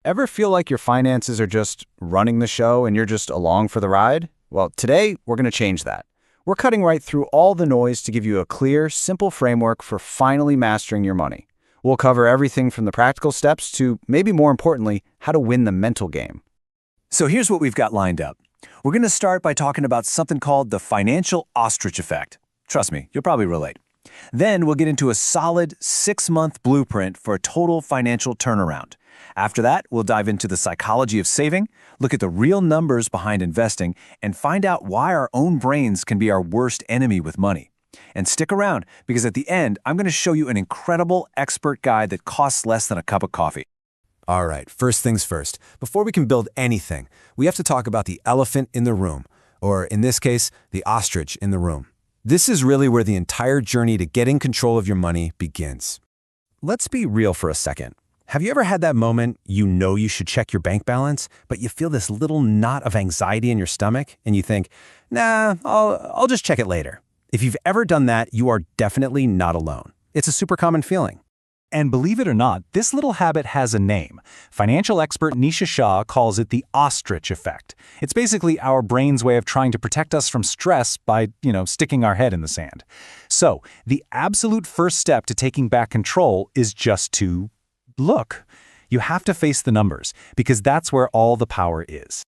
Ever feel like your finances are just running the show and you're just along for the ride? Well, today we're going to change that. We're cutting right through all the noise to give you a clear, simple framework for finally mastering your money. We'll cover everything from the practical steps to, maybe more importantly, how to win the mental game. So here's what we've got lined up. We're going to start by talking about something called the financial ostrich effect. Trust me, you'll probably relate. Then we'll get into a solid 6-month blueprint for a total financial turnaround. After that, we'll dive into the psychology of saving, look at the real numbers behind investing, and find out why our own brains can be our worst enemy with money. And stick around, because at the end, I'm going to show you an incredible expert guide that costs less than a cup of coffee. All right, first things first. Before we can build anything, we have to talk about the elephant in the room, or in this case, the ostrich in the room. This is really where the entire journey to getting control of your money begins. Let's be real for a second. Have you ever had that moment you know you should check your bank balance, but you feel this little knot of anxiety in your stomach, and you think, nah, I'll just check it later? If you've ever done that, you are definitely not alone. It's a super common feeling. And believe it or not, this little habit has a name. Financial expert Nisha Shah calls it the ostrich effect. It's basically our brain's way of trying to protect us from stress by, sticking our head in the sand. So, the absolute first step to taking back control is just to look. You have to face the numbers, because that's where all the power is.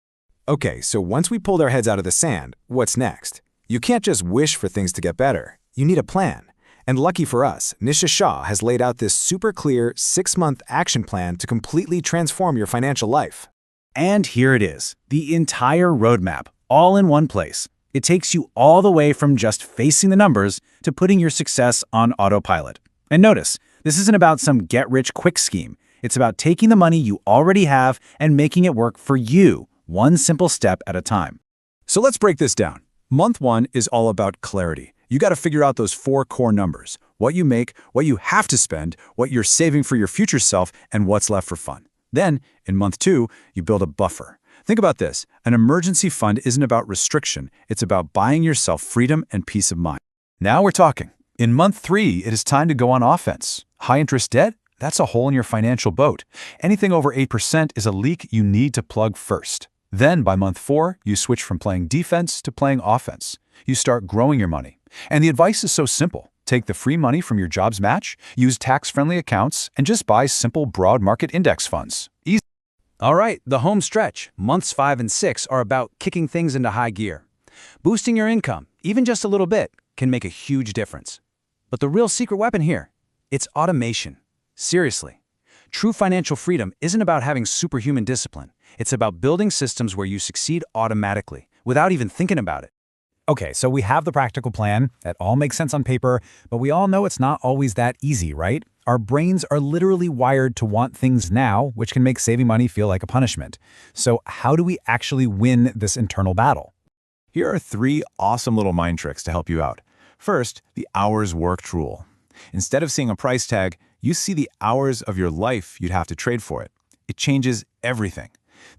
Okay, so once we pulled our heads out of the sand, what's next? You can't just wish for things to get better. You need a plan. And lucky for us, Nisha Shah has laid out this super clear 6-month action plan to completely transform your financial life. And here it is, the entire roadmap, all in one place. It takes you all the way from just facing the numbers to putting your success on autopilot. And notice, this isn't about some get-rich-quick scheme. It's about taking the money you already have and making it work for you, one simple step at a time. So let's break this down. Month 1 is all about clarity. You got to figure out those 4 core numbers: what you make, what you have to spend, what you're saving for your future self, and what's left for fun. Then, in month 2, you build a buffer. Think about this. An emergency fund isn't about restriction. It's about buying yourself freedom and peace of mind. Now we're talking. In month 3, it is time to go on offense. High-interest debt? That's a hole in your financial boat. Anything over 8% is a leak you need to plug first. Then, by month 4, you switch from playing defense to playing offense. You start growing your money. And the advice is so simple. Take the free money from your job's match, use tax-friendly accounts, and just buy simple broad market index funds. Easy. All right, the home stretch, months 5 and 6, are about kicking things into high gear. Boosting your income, even just a little bit, can make a huge difference. But the real secret weapon here, it's automation. Seriously. True financial freedom isn't about having superhuman discipline. It's about building systems where you succeed automatically, without even thinking about it. Okay, so we have the practical plan. That all makes sense on paper, but we all know it's not always that easy, right? Our brains are literally wired to want things now, which can make saving money feel like a punishment. So how do we actually win this internal battle? Here are 3 awesome little mind tricks to help you out. First, the hours worked rule. Instead of seeing a price tag, you see the hours of your life you'd have to trade for it. It changes everything.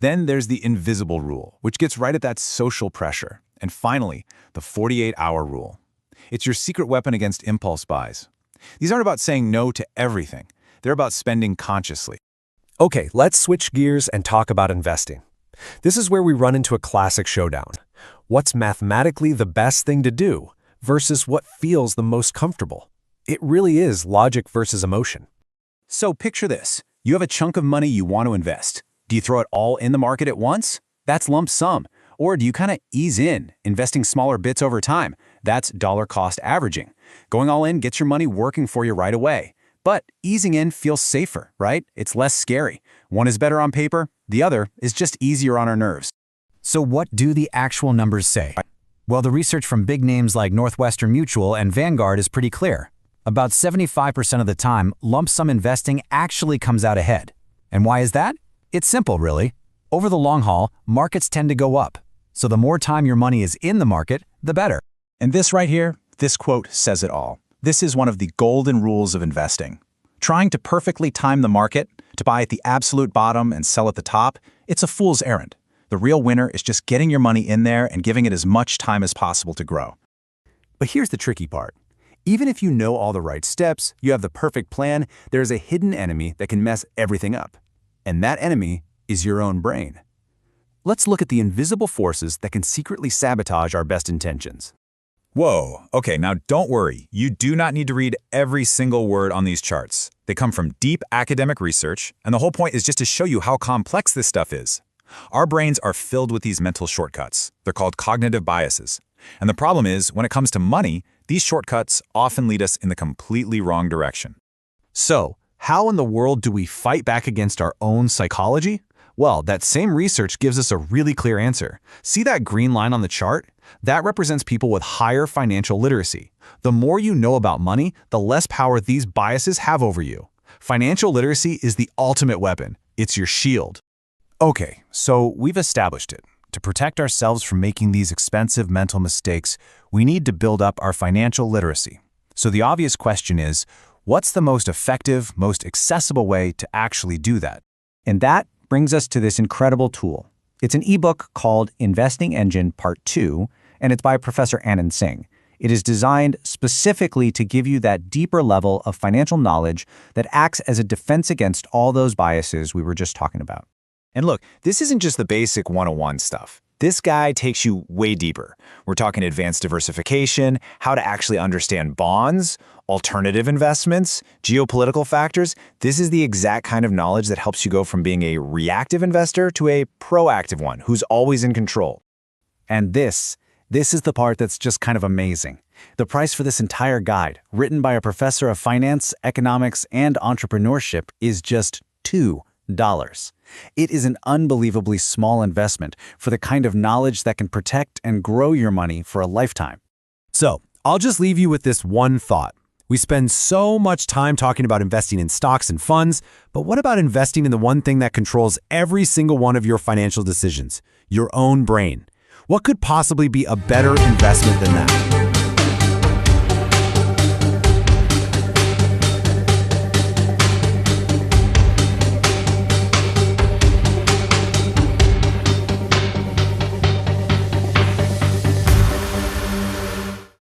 Then there's the invisible rule, which gets right at that social pressure. And finally, the 48-hour rule. It's your secret weapon against impulse buys. These aren't about saying no to everything. They're about spending consciously. Okay, let's switch gears and talk about investing. This is where we run into a classic showdown. What's mathematically the best thing to do versus what feels the most comfortable? It really is logic versus emotion. So picture this. You have a chunk of money you want to invest. Do you throw it all in the market at once? That's lump sum. Or do you kind of ease in, investing smaller bits over time? That's dollar cost averaging. Going all in gets your money working for you right away. But easing in feels safer, right? It's less scary. One is better on paper, the other is just easier on our nerves. So what do the actual numbers say? Well, the research from big names like Northwestern Mutual and Vanguard is pretty clear. About 75% of the time, lump sum investing actually comes out ahead. And why is that? It's simple, really. Over the long haul, markets tend to go up. So the more time your money is in the market, the better. And this right here, this quote says it all. This is one of the golden rules of investing. Trying to perfectly time the market, to buy at the absolute bottom and sell at the top, it's a fool's errand. The real winner is just getting your money in there and giving it as much time as possible to grow. But here's the tricky part. Even if you know all the right steps, you have the perfect plan, there's a hidden enemy that can mess everything up. And that enemy is your own brain. Let's look at the invisible forces that can secretly sabotage our best intentions. Whoa, okay, now don't worry. You do not need to read every single word on these charts. They come from deep academic research, and the whole point is just to show you how complex this stuff is. Our brains are filled with these mental shortcuts. They're called cognitive biases. And the problem is, when it comes to money, these shortcuts often lead us in the completely wrong direction. So, how in the world do we fight back against our own psychology? Well, that same research gives us a really clear answer. See that green line on the chart? That represents people with higher financial literacy. The more you know about money, the less power these biases have over you. Financial literacy is the ultimate weapon. It's your shield. Okay, so we've established it. To protect ourselves from making these expensive mental mistakes, we need to build up our financial literacy. So the obvious question is, what's the most effective, most accessible way to actually do that? And that brings us to this incredible tool. It's an ebook called Investing Engine Part 2, and it's by Professor Anant Singh. It is designed specifically to give you that deeper level of financial knowledge that acts as a defense against all those biases we were just talking about. And look, this isn't just the basic 101 stuff. This guide takes you way deeper. We're talking advanced diversification, how to actually understand bonds, alternative investments, geopolitical factors. This is the exact kind of knowledge that helps you go from being a reactive investor to a proactive one who's always in control. And this is the part that's just kind of amazing. The price for this entire guide, written by a professor of finance, economics, and entrepreneurship, is just $2. It is an unbelievably small investment for the kind of knowledge that can protect and grow your money for a lifetime. So, I'll just leave you with this one thought. We spend so much time talking about investing in stocks and funds, but what about investing in the one thing that controls every single one of your financial decisions? Your own brain. What could possibly be a better investment than that?